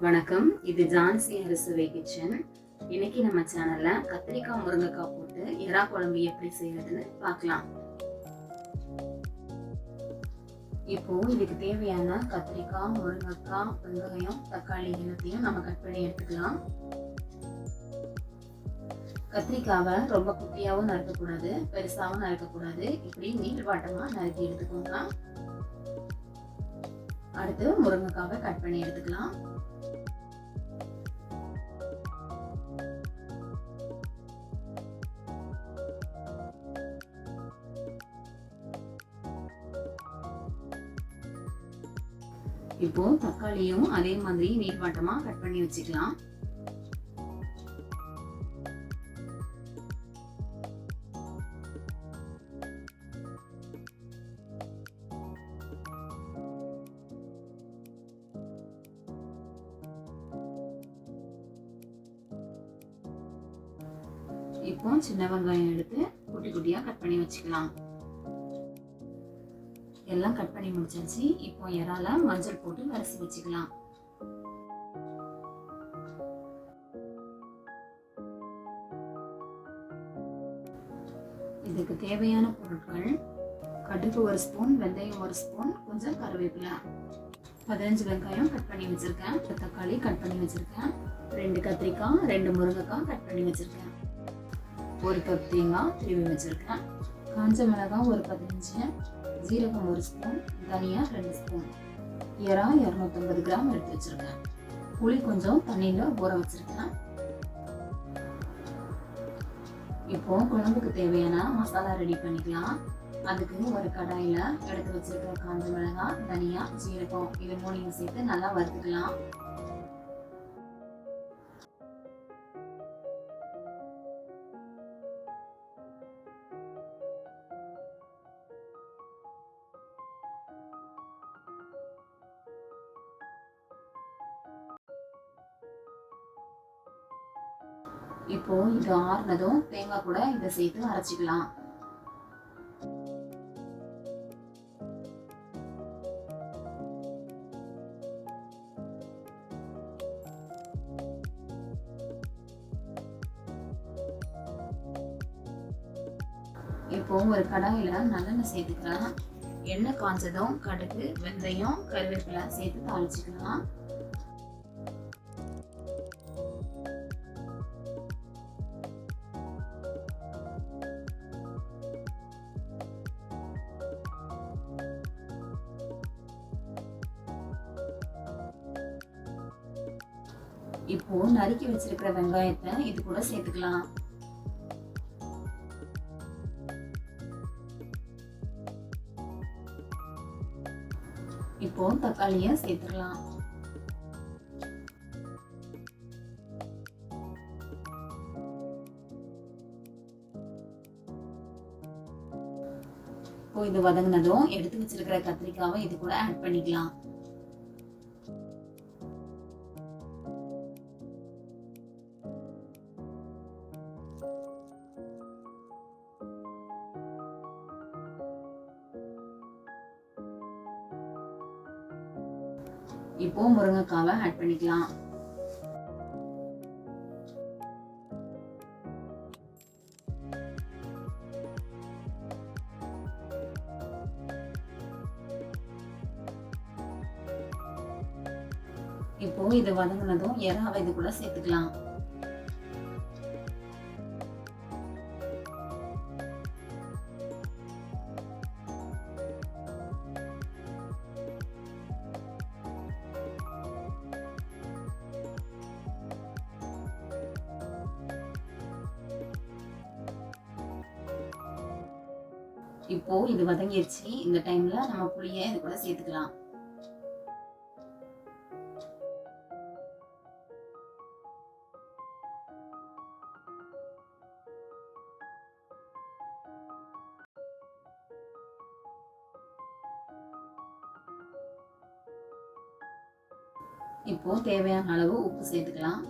வணக்கம், இது ஜான்சி அறுசுவை கிச்சன். இன்னைக்கு நம்ம சேனல்ல கத்திரிக்காய் முருங்கைக்காய் போட்டு எறா குழம்பு எப்படி செய்யறதுன்னு பார்க்கலாம். இப்போ இதுக்கு தேவையான கத்திரிக்காய், முருங்கைக்காய், வெங்காயம், தக்காளி எல்லாத்தையும் நம்ம கட் பண்ணி எடுத்துக்கலாம். கத்திரிக்காவை ரொம்ப குட்டியாவும் நறுக்கக்கூடாது, பெருசாவும் நறுக்கக்கூடாது. இப்படி நீள்வாட்டமா நறுக்கி எடுத்துக்கோங்க. அடுத்து முருங்கைக்காவை கட் பண்ணி எடுத்துக்கலாம். இப்போ தக்காளியும் அதே மாதிரி நீள்வாட்டமா கட் பண்ணி வச்சுக்கலாம். இப்போ சின்ன வெங்காயம் எடுத்து குட்டி குட்டியா கட் பண்ணி வச்சுக்கலாம். எல்லாம் கட் பண்ணி முடிச்சாச்சு. இப்போ இறால மஞ்சள் போட்டு வறுத்து வச்சுக்கலாம். இதுக்கு தேவையான பொருட்கள்: கடுகு 1 ஸ்பூன், வெந்தயம் 1 ஸ்பூன், கொஞ்சம் கருவேப்பிலை, 15 வெங்காயம் கட் பண்ணி வச்சிருக்கேன், தக்காளி கட் பண்ணி வச்சிருக்கேன், 2 கத்திரிக்காய், 2 முருங்கைக்காய் கட் பண்ணி வச்சிருக்கேன், 1 கப் தேங்காய் திருவி வச்சிருக்கேன், காஞ்ச மிளகாய் ஒரு 15, ஜீரகம் 1 ஸ்பூன், தனியா 2 ஸ்பூன், எறா 250 கிராம் எடுத்து வச்சிருக்கேன், புளி கொஞ்சம் தண்ணியில ஊற வச்சிருக்கேன். இப்போ குழம்புக்கு தேவையான மசாலா ரெடி பண்ணிக்கலாம். அதுக்கு ஒரு கடாயில எடுத்து வச்சிருக்கிற காஞ்ச மிளகாய், தனியா, ஜீரகம் இது 3 சேர்த்து நல்லா வறுத்துக்கலாம். இப்போ இது ஆறுனதும் தேங்காய் கூட இதை சேர்த்து அரைச்சிக்கலாம். இப்போ ஒரு கடாயில நல்லெண்ணெய் சேர்த்துக்கலாம். எண்ணெய் காஞ்சதும் கடுகு, வெந்தயம், கருவேப்பிலை சேர்த்து தாளிச்சுக்கலாம். இப்போ நறுக்கி வச்சிருக்கிற வெங்காயத்தை இது கூட சேர்த்துக்கலாம். இப்போ தக்காளியை சேர்த்துக்கலாம். இப்போ இது வதங்கினதும் எடுத்து வச்சிருக்கிற கத்திரிக்காவை இது கூட ஆட் பண்ணிக்கலாம். இப்போ முருங்கைக்காவை ஆட் பண்ணிக்கலாம். இப்போ இது வதங்கினதும் எறாவை இது கூட சேர்த்துக்கலாம். இப்போ இது வதங்கிடுச்சு. இந்த டைம்ல நம்ம புளியை இது கூட சேர்த்துக்கலாம். இப்போ தேவையான அளவு உப்பு சேர்த்துக்கலாம்.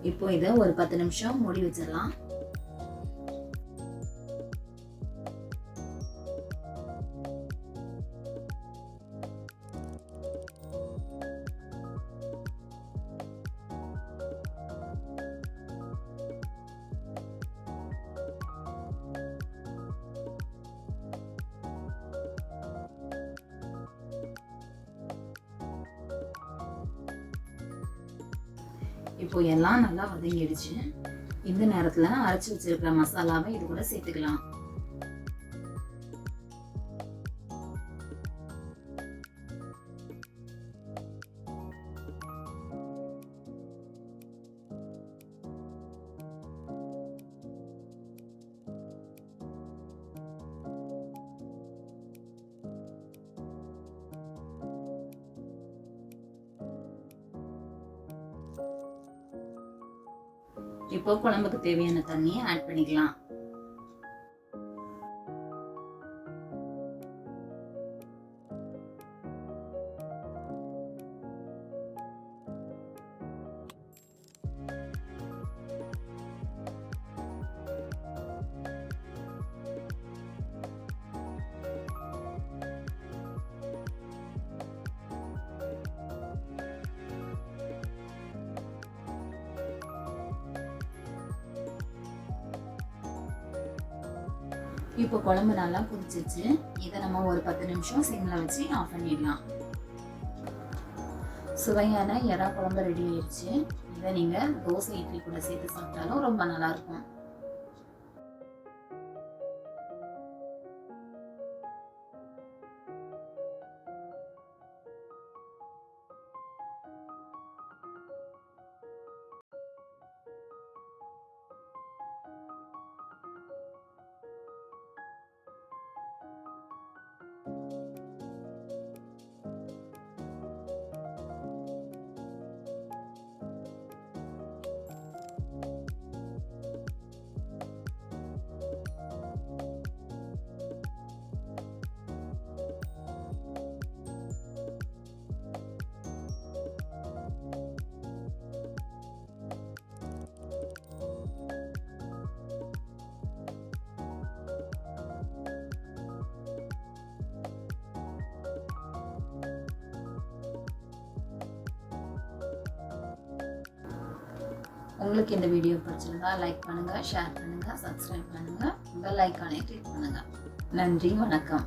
இப்போ இதை ஒரு 10 நிமிஷம் மூடி வச்சிடலாம். இப்போ எல்லாம் நல்லா வதங்கிடுச்சு. இந்த நேரத்துல அரைச்சு வச்சிருக்கிற மசாலாவை இது கூட சேர்த்துக்கலாம். இப்போ குழம்புக்கு தேவையான தண்ணியை ஆட் பண்ணிக்கலாம். இப்போ குழம்பு நல்லா கொதிச்சிருச்சு. இதை நம்ம ஒரு 10 நிமிஷம் சிம்ல வச்சு ஆஃப் பண்ணிடலாம். சுவையான எறா குழம்பு ரெடி ஆயிடுச்சு. இதை நீங்க தோசை இட்லி கூட சேர்த்து சாப்பிட்டாலும் ரொம்ப நல்லா இருக்கும். உங்களுக்கு இந்த வீடியோ பிடிச்சிருந்தா லைக் பண்ணுங்க, ஷேர் பண்ணுங்க, சப்ஸ்கிரைப் பண்ணுங்க, பெல் ஐகானை கிளிக் பண்ணுங்க. நன்றி, வணக்கம்.